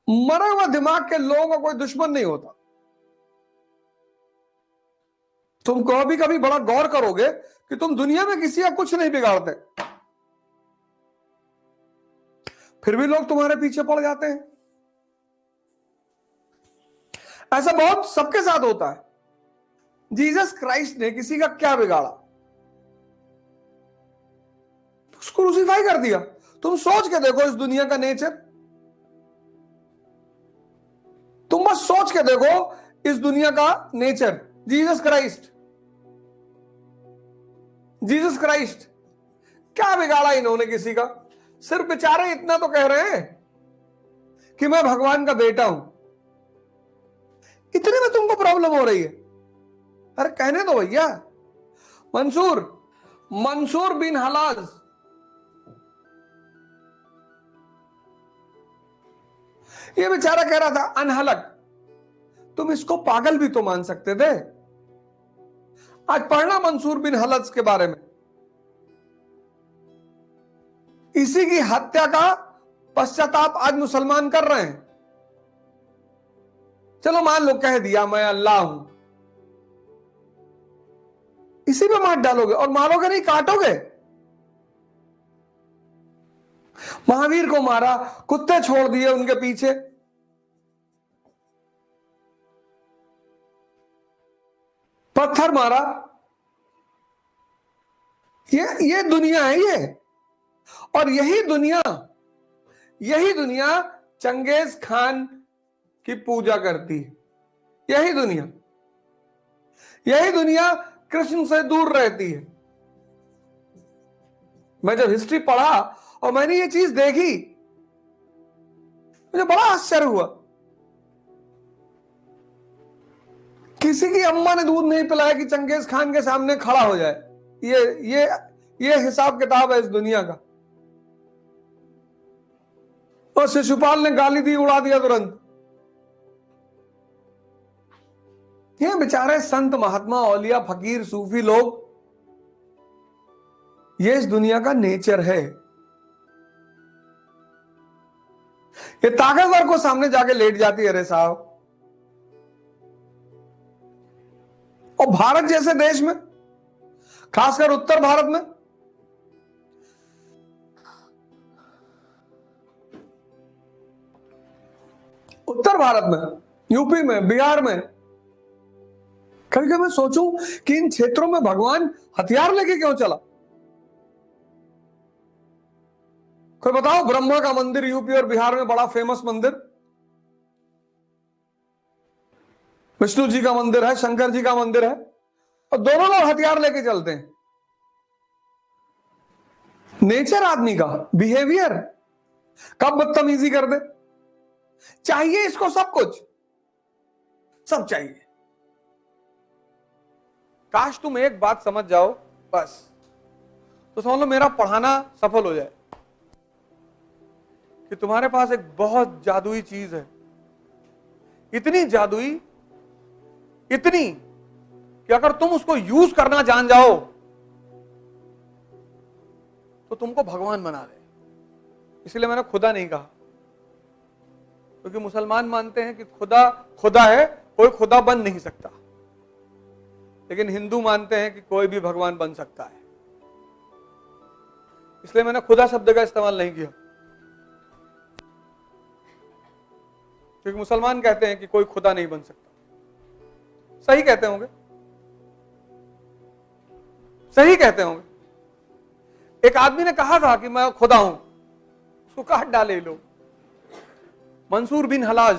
मरा हुआ दिमाग के लोगों का कोई दुश्मन नहीं होता। तुम कभी कभी बड़ा गौर करोगे कि तुम दुनिया में किसी का कुछ नहीं बिगाड़ते, फिर भी लोग तुम्हारे पीछे पड़ जाते हैं। ऐसा बहुत सबके साथ होता है। जीसस क्राइस्ट ने किसी का क्या बिगाड़ा? उसको क्रूसीफाई कर दिया। तुम सोच के देखो इस दुनिया का नेचर, तुम बस सोच के देखो इस दुनिया का nature. Jesus Christ, Jesus Christ क्या बिगाड़ा इन्होंने किसी का? सिर्फ बेचारे इतना तो कह रहे हैं कि मैं भगवान का बेटा हूं। इतने में तुमको प्रॉब्लम हो रही है? अरे कहने दो भैया। मंसूर मंसूर बिन हलाज, ये बेचारा कह रहा था अनहलक। तुम इसको पागल भी तो मान सकते थे। आज पढ़ना मंसूर बिन हलज के बारे में। इसी की हत्या का पश्चाताप आज मुसलमान कर रहे हैं। चलो मान लो कह दिया मैं अल्लाह हूं, इसी पे मार डालोगे और मारोगे नहीं, काटोगे। महावीर को मारा, कुत्ते छोड़ दिए उनके पीछे। पत्थर मारा। ये दुनिया है ये। और यही दुनिया चंगेज खान की पूजा करती है। यही दुनिया कृष्ण से दूर रहती है। मैं जब हिस्ट्री पढ़ा और मैंने ये चीज देखी, मुझे बड़ा आश्चर्य हुआ। किसी की अम्मा ने दूध नहीं पिलाया कि चंगेज खान के सामने खड़ा हो जाए। ये हिसाब किताब है इस दुनिया का। और शिशुपाल ने गाली दी, उड़ा दिया तुरंत। ये बेचारे संत महात्मा औलिया फकीर सूफी लोग, ये इस दुनिया का नेचर है। ये ताकतवर को सामने जाके लेट जाती है, अरे साहब। और भारत जैसे देश में, खासकर उत्तर भारत में, यूपी में, बिहार में, कभी कभी मैं सोचूं कि इन क्षेत्रों में भगवान हथियार लेके क्यों चला? कोई बताओ। ब्रह्मा का मंदिर यूपी और बिहार में बड़ा फेमस मंदिर, विष्णु जी का मंदिर है, शंकर जी का मंदिर है, और दोनों लोग हथियार लेके चलते हैं। नेचर आदमी का, बिहेवियर, कब बदतमीजी कर दे। चाहिए इसको सब कुछ, सब चाहिए। काश तुम एक बात समझ जाओ बस, तो समझ लो मेरा पढ़ाना सफल हो जाए कि तुम्हारे पास एक बहुत जादुई चीज है। इतनी जादुई, इतनी कि अगर तुम उसको यूज करना जान जाओ तो तुमको भगवान बना दे। इसलिए मैंने खुदा नहीं कहा, क्योंकि मुसलमान मानते हैं कि खुदा खुदा है, कोई खुदा बन नहीं सकता। लेकिन हिंदू मानते हैं कि कोई भी भगवान बन सकता है। इसलिए मैंने खुदा शब्द का इस्तेमाल नहीं किया, क्योंकि मुसलमान कहते हैं कि कोई खुदा नहीं बन सकता। सही कहते होंगे, सही कहते होंगे। एक आदमी ने कहा था कि मैं खुदा हूं, उसको काट डाले लोग। मंसूर बिन हलाज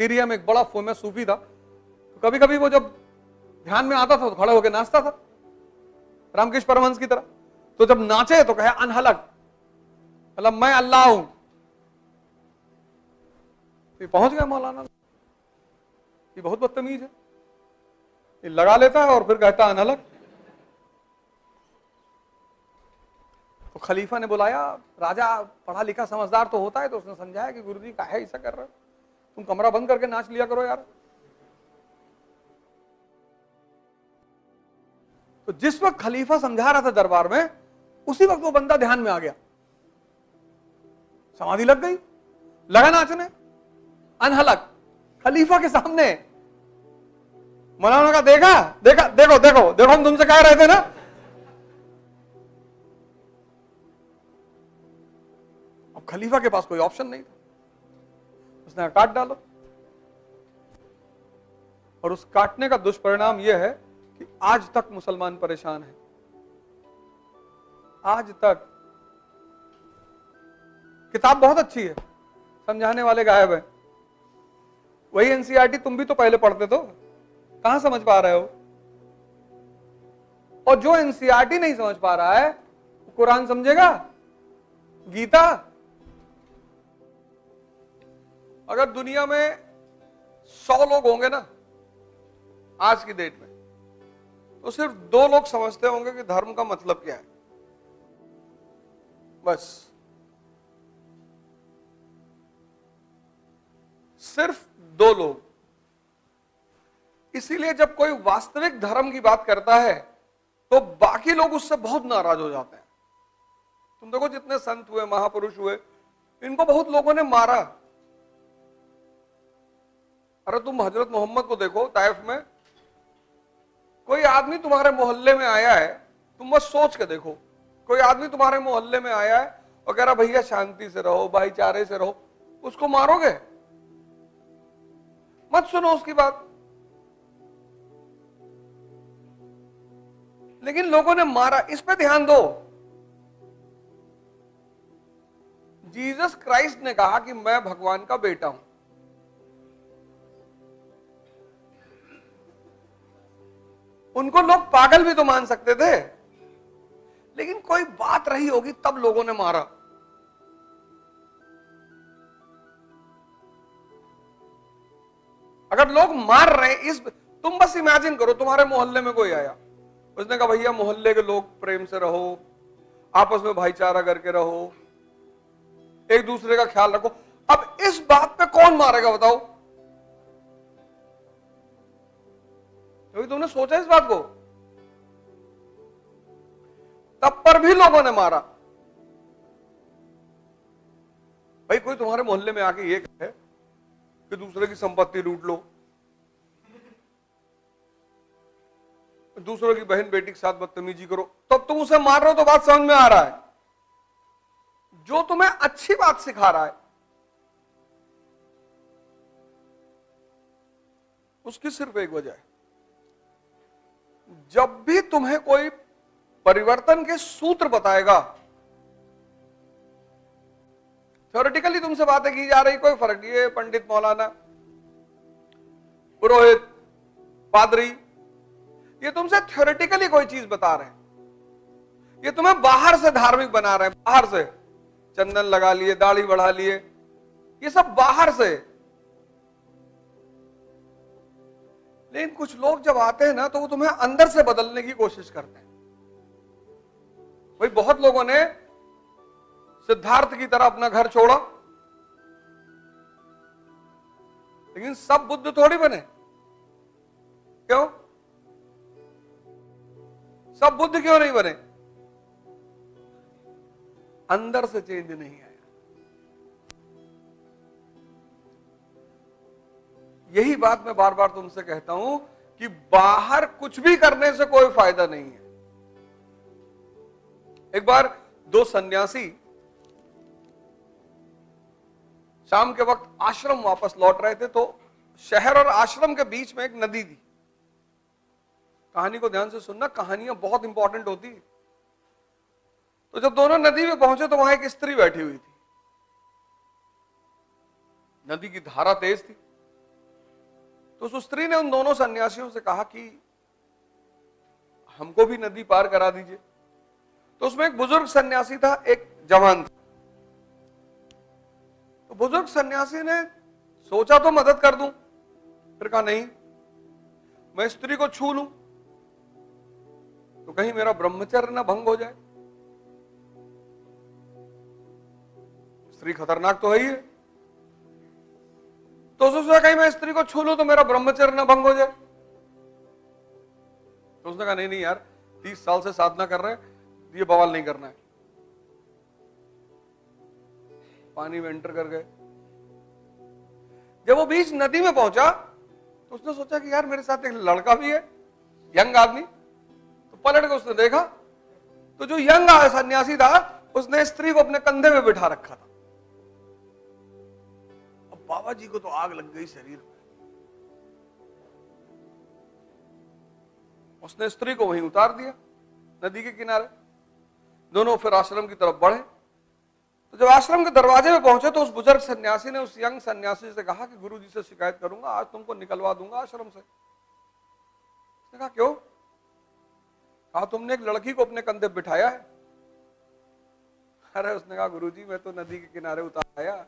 सीरिया में एक बड़ा फेमस सूफी था। तो कभी कभी वो जब ध्यान में आता था तो खड़ा होकर नाचता था, रामकृष्ण परमहंस की तरह। तो जब नाचे तो कहे अनहलक, मतलब मैं अल्लाह हूं। तो पहुंच गया मौलाना, ये बहुत बदतमीज है। ये लगा लेता है और फिर कहता है अनहलक। तो खलीफा ने बुलाया, राजा पढ़ा लिखा समझदार तो होता है, तो उसने समझाया कि गुरुजी काहे ऐसा कर रहे हो, तुम कमरा बंद करके नाच लिया करो यार। तो जिस वक्त खलीफा समझा रहा था दरबार में, उसी वक्त वो बंदा ध्यान में आ गया, समाधि लग गई। लगा नाचने, अनहलक खलीफा के सामने। मौलाना का देखा, देखा, देखो देखो देखो, हम तुमसे कह रहे थे ना। अब खलीफा के पास कोई ऑप्शन नहीं था, उसने काट डालो। और उस काटने का दुष्परिणाम यह है कि आज तक मुसलमान परेशान हैं, आज तक। किताब बहुत अच्छी है, समझाने वाले गायब है। वही एनसीईआरटी तुम भी तो पहले पढ़ते तो, कहां समझ पा रहे हो? और जो एनसीईआरटी नहीं समझ पा रहा है, कुरान समझेगा, गीता? अगर दुनिया में 100 लोग होंगे ना आज की डेट में, तो सिर्फ 2 लोग समझते होंगे कि धर्म का मतलब क्या है, बस। सिर्फ 2 लोग। इसीलिए जब कोई वास्तविक धर्म की बात करता है तो बाकी लोग उससे बहुत नाराज हो जाते हैं। तुम देखो जितने संत हुए, महापुरुष हुए, इनको बहुत लोगों ने मारा। अरे तुम हजरत मोहम्मद को देखो, ताइफ में कोई आदमी तुम्हारे मोहल्ले में आया है, तुम बस सोच के देखो, कोई आदमी तुम्हारे मोहल्ले में आया है और कह रहा भैया शांति से रहो, भाईचारे से रहो, उसको मारोगे? मत सुनो उसकी बात। लेकिन लोगों ने मारा, इस पे ध्यान दो। जीसस क्राइस्ट ने कहा कि मैं भगवान का बेटा हूं। उनको लोग पागल भी तो मान सकते थे, लेकिन कोई बात रही होगी तब लोगों ने मारा। अगर लोग मार रहे हैं, तुम बस इमेजिन करो, तुम्हारे मोहल्ले में कोई आया, उसने कहा भैया मोहल्ले के लोग प्रेम से रहो, आपस में भाईचारा करके रहो, एक दूसरे का ख्याल रखो। अब इस बात पे कौन मारेगा बताओ? क्योंकि तुमने सोचा इस बात को? तब पर भी लोगों ने मारा। भाई कोई तुम्हारे मोहल्ले में आके ये कहे कि दूसरे की संपत्ति लूट लो, दूसरों की बहन बेटी के साथ बदतमीजी करो, तब तुम उसे मार रहे हो, तो बात समझ में आ रहा है। जो तुम्हें अच्छी बात सिखा रहा है उसकी सिर्फ एक वजह है, जब भी तुम्हें कोई परिवर्तन के सूत्र बताएगा, थ्योरेटिकली तुमसे बातें की जा रही, कोई फर्क नहीं है, पंडित, मौलाना, पुरोहित, पादरी, ये तुमसे थ्योरेटिकली कोई चीज बता रहे हैं, ये तुम्हें बाहर से धार्मिक बना रहे हैं, बाहर से चंदन लगा लिए, दाढ़ी बढ़ा लिए, ये सब बाहर से। लेकिन कुछ लोग जब आते हैं ना, तो वो तुम्हें अंदर से बदलने की कोशिश करते हैं। भाई बहुत लोगों ने सिद्धार्थ की तरह अपना घर छोड़ा, लेकिन सब बुद्ध थोड़ी बने। क्यों? सब बुद्ध क्यों नहीं बने? अंदर से चेंज नहीं आया। यही बात मैं बार बार तुमसे कहता हूं कि बाहर कुछ भी करने से कोई फायदा नहीं है। एक बार 2 सन्यासी शाम के वक्त आश्रम वापस लौट रहे थे, तो शहर और आश्रम के बीच में एक नदी थी। कहानी को ध्यान से सुनना, कहानियां बहुत इंपॉर्टेंट होती। तो जब दोनों नदी में पहुंचे तो वहां एक स्त्री बैठी हुई थी। नदी की धारा तेज थी, तो उस स्त्री ने उन दोनों सन्यासियों से कहा कि हमको भी नदी पार करा दीजिए। तो उसमें एक बुजुर्ग सन्यासी था, एक जवान था। तो बुजुर्ग सन्यासी ने सोचा तो मदद कर दूं, फिर कहा नहीं, मैं स्त्री को छू लूं तो कहीं मेरा ब्रह्मचर्य ना भंग हो जाए। स्त्री खतरनाक तो है ही है, तो उसने सोचा कहीं मैं स्त्री को छू लूं तो मेरा ब्रह्मचर्य ना भंग हो जाए। तो उसने कहा नहीं नहीं यार, 30 साल से साधना कर रहे हैं, ये बवाल नहीं करना है। पानी में एंटर कर गए, जब वो बीच नदी में पहुंचा तो उसने सोचा कि यार मेरे साथ एक लड़का भी है, यंग आदमी। तो पलट के उसने देखा तो जो यंग सन्यासी था उसने स्त्री को अपने कंधे में बिठा रखा था। अब बाबा जी को तो आग लग गई शरीर में। उसने स्त्री को वहीं उतार दिया नदी के किनारे। दोनों फिर आश्रम की तरफ बढ़े। तो जब आश्रम के दरवाजे में पहुंचे तो उस बुजुर्ग सन्यासी ने उस यंग सन्यासी से कहा कि गुरुजी से शिकायत करूंगा, आज तुमको निकलवा दूंगा आश्रम से। उसने कहा क्यों? कहा तुमने एक लड़की को अपने कंधे बिठाया है। अरे उसने कहा गुरुजी मैं तो नदी के किनारे उतार आया,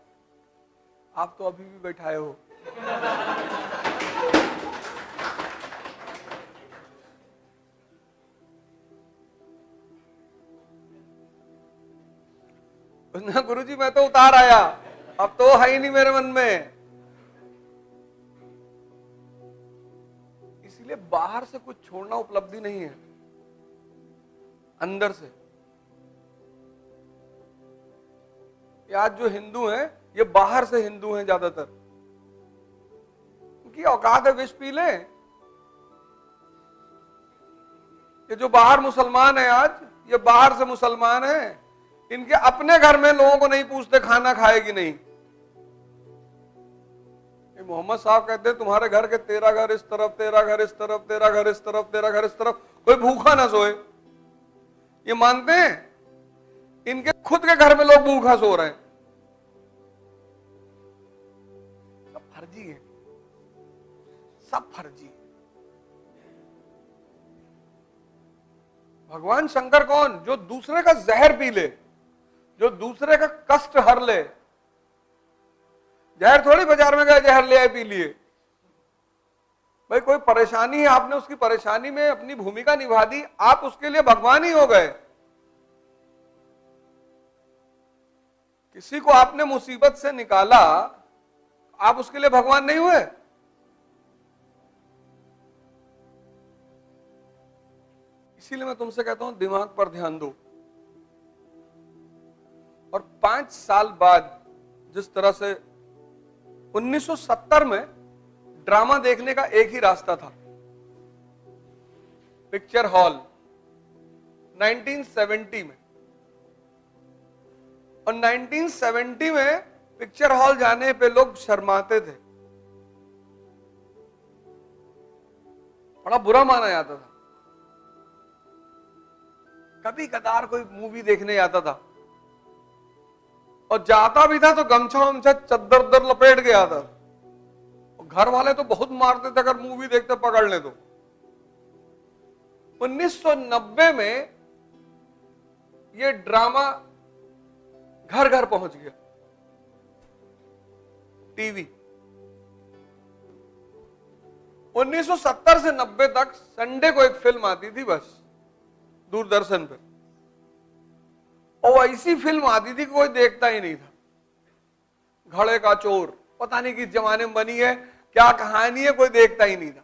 आप तो अभी भी बैठाए हो। उसने कहा गुरुजी मैं तो उतार आया, अब तो है ही नहीं मेरे मन में। इसलिए बाहर से कुछ छोड़ना उपलब्धि नहीं है, अंदर से। आज जो हिंदू हैं ये बाहर से हिंदू हैं ज्यादातर। उनकी औकात है विष पी ले। ये जो बाहर मुसलमान है आज, ये बाहर से मुसलमान है, इनके अपने घर में लोगों को नहीं पूछते खाना खाए कि नहीं। मोहम्मद साहब कहते हैं तुम्हारे घर के 13 घर इस तरफ, 13 घर इस तरफ, 13 घर इस तरफ, 13 घर इस तरफ, कोई भूखा ना सोए। ये मानते हैं इनके खुद के घर में लोग भूखा सो रहे हैं। सब फर्जी है, सब फर्जी है। भगवान शंकर कौन? जो दूसरे का जहर पी ले, जो दूसरे का कष्ट हर ले। जहर थोड़ी बाजार में गए जहर ले आए पी लिए। भाई कोई परेशानी है, आपने उसकी परेशानी में अपनी भूमिका निभा दी, आप उसके लिए भगवान ही हो गए। किसी को आपने मुसीबत से निकाला, आप उसके लिए भगवान नहीं हुए। इसीलिए मैं तुमसे कहता हूं दिमाग पर ध्यान दो। और 5 साल बाद जिस तरह से 1970 में ड्रामा देखने का एक ही रास्ता था, पिक्चर हॉल। 1970 में, और 1970 में पिक्चर हॉल जाने पे लोग शर्माते थे, बड़ा बुरा माना जाता था। कभी कदार कोई मूवी देखने जाता था, और जाता भी था तो गमछा वमछा चद्दर उद्दर लपेट के आता था। घर वाले तो बहुत मारते थे अगर मूवी देखते पकड़ ले तो। 1990 में ये ड्रामा घर घर पहुंच गया, टीवी। 1970 से 90 तक संडे को एक फिल्म आती थी बस दूरदर्शन पे, और ऐसी फिल्म आती थी कोई देखता ही नहीं था। घड़े का चोर, पता नहीं किस जमाने में बनी है, क्या कहानी है, कोई देखता ही नहीं था।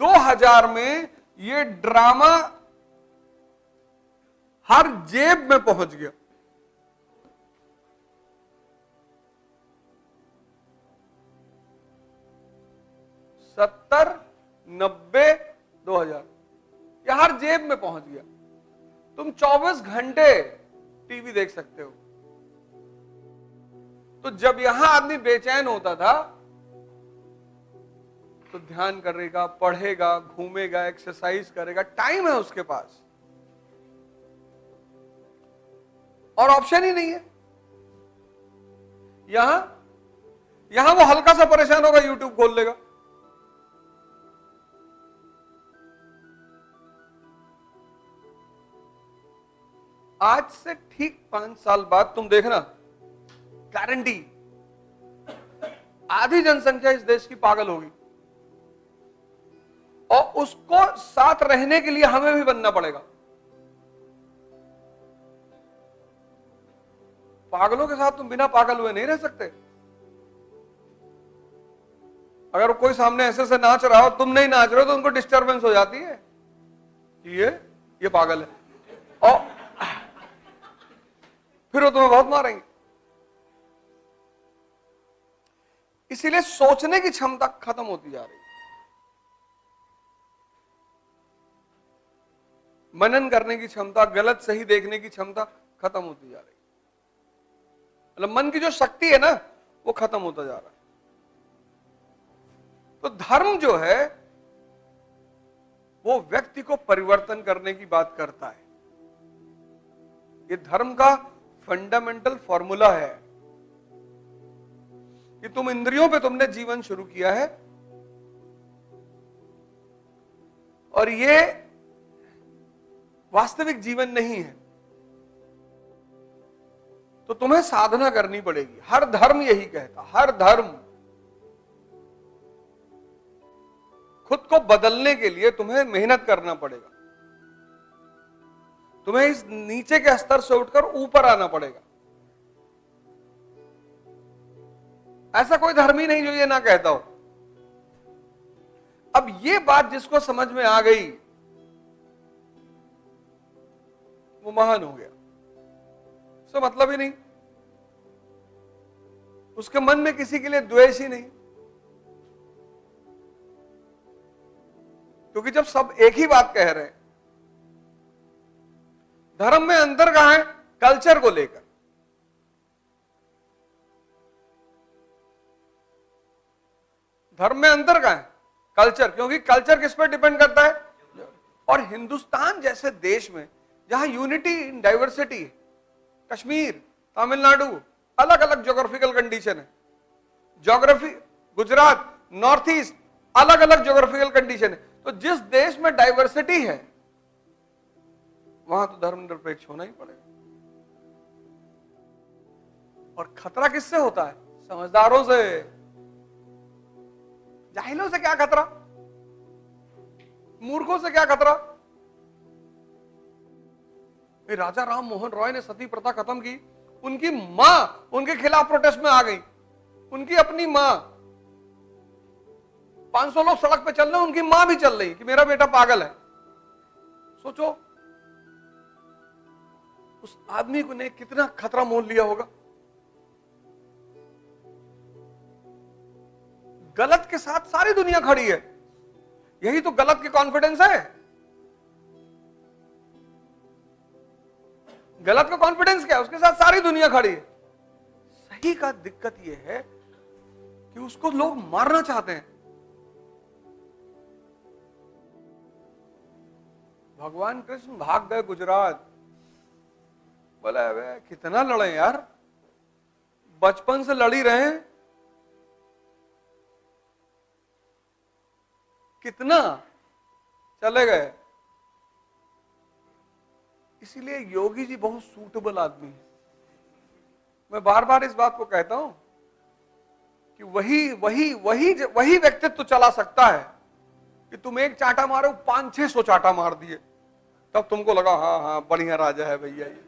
2000 में ये ड्रामा हर जेब में पहुंच गया। सत्तर, 90, 2000 ये हर जेब में पहुंच गया। तुम 24 घंटे टीवी देख सकते हो। तो जब यहां आदमी बेचैन होता था तो ध्यान करेगा, पढ़ेगा, घूमेगा, एक्सरसाइज करेगा, टाइम है उसके पास, और ऑप्शन ही नहीं है। यहां वो हल्का सा परेशान होगा, यूट्यूब खोल लेगा। आज से ठीक 5 साल बाद तुम देखना, गारंटी आधी जनसंख्या इस देश की पागल होगी, और उसको साथ रहने के लिए हमें भी बनना पड़ेगा। पागलों के साथ तुम बिना पागल हुए नहीं रह सकते। अगर कोई सामने ऐसे से नाच रहा हो, तुम नहीं नाच रहे हो, तो उनको डिस्टरबेंस हो जाती है, ये पागल है, और फिर वो तुम्हें बहुत मारेंगे। इसीलिए सोचने की क्षमता खत्म होती जा रही है, मनन करने की क्षमता, गलत सही देखने की क्षमता खत्म होती जा रही है। मतलब मन की जो शक्ति है ना, वो खत्म होता जा रहा है। तो धर्म जो है वो व्यक्ति को परिवर्तन करने की बात करता है। ये धर्म का फंडामेंटल फॉर्मूला है कि तुम इंद्रियों पे तुमने जीवन शुरू किया है और ये वास्तविक जीवन नहीं है, तो तुम्हें साधना करनी पड़ेगी। हर धर्म यही कहता, हर धर्म खुद को बदलने के लिए तुम्हें मेहनत करना पड़ेगा, तुम्हें इस नीचे के स्तर से उठकर ऊपर आना पड़ेगा। ऐसा कोई धर्म ही नहीं जो ये ना कहता हो। अब ये बात जिसको समझ में आ गई वो महान हो गया, उससे मतलब ही नहीं, उसके मन में किसी के लिए द्वेष ही नहीं, क्योंकि जब सब एक ही बात कह रहे हैं। धर्म में अंतर कहां है? कल्चर को लेकर। धर्म में अंतर कहां है? कल्चर, क्योंकि कल्चर किस पर डिपेंड करता है? और हिंदुस्तान जैसे देश में जहां यूनिटी इन डाइवर्सिटी है, कश्मीर, तमिलनाडु, अलग अलग ज्योग्राफिकल कंडीशन है, ज्योग्राफी, गुजरात, नॉर्थ ईस्ट, अलग अलग ज्योग्राफिकल कंडीशन है। तो जिस देश में डाइवर्सिटी है वहां तो धर्मनिरपेक्ष होना ही पड़ेगा। और खतरा किससे होता है? समझदारों से। जाहिलों से क्या खतरा? मूर्खों से क्या खतरा? राजा राम मोहन रॉय ने सती प्रथा खत्म की, उनकी मां उनके खिलाफ प्रोटेस्ट में आ गई। उनकी अपनी मां, 500 लोग सड़क पे चल रहे हैं, उनकी मां भी चल रही कि मेरा बेटा पागल है। सोचो उस आदमी को ने कितना खतरा मोल लिया होगा। गलत के साथ सारी दुनिया खड़ी है, यही तो गलत की कॉन्फिडेंस है। गलत का कॉन्फिडेंस क्या है? उसके साथ सारी दुनिया खड़ी है। सही का दिक्कत यह है कि उसको लोग मारना चाहते हैं। भगवान कृष्ण भाग गए गुजरात, बोला वे कितना लड़े यार, बचपन से लड़ी रहे, कितना चले गए। इसीलिए योगी जी बहुत सूटेबल आदमी है। मैं बार बार इस बात को कहता हूं कि वही व्यक्तित्व चला सकता है कि तुम एक चांटा मारो, 500-600 चांटा मार दिए, तब तुमको लगा हाँ हाँ बढ़िया राजा है भैया ये।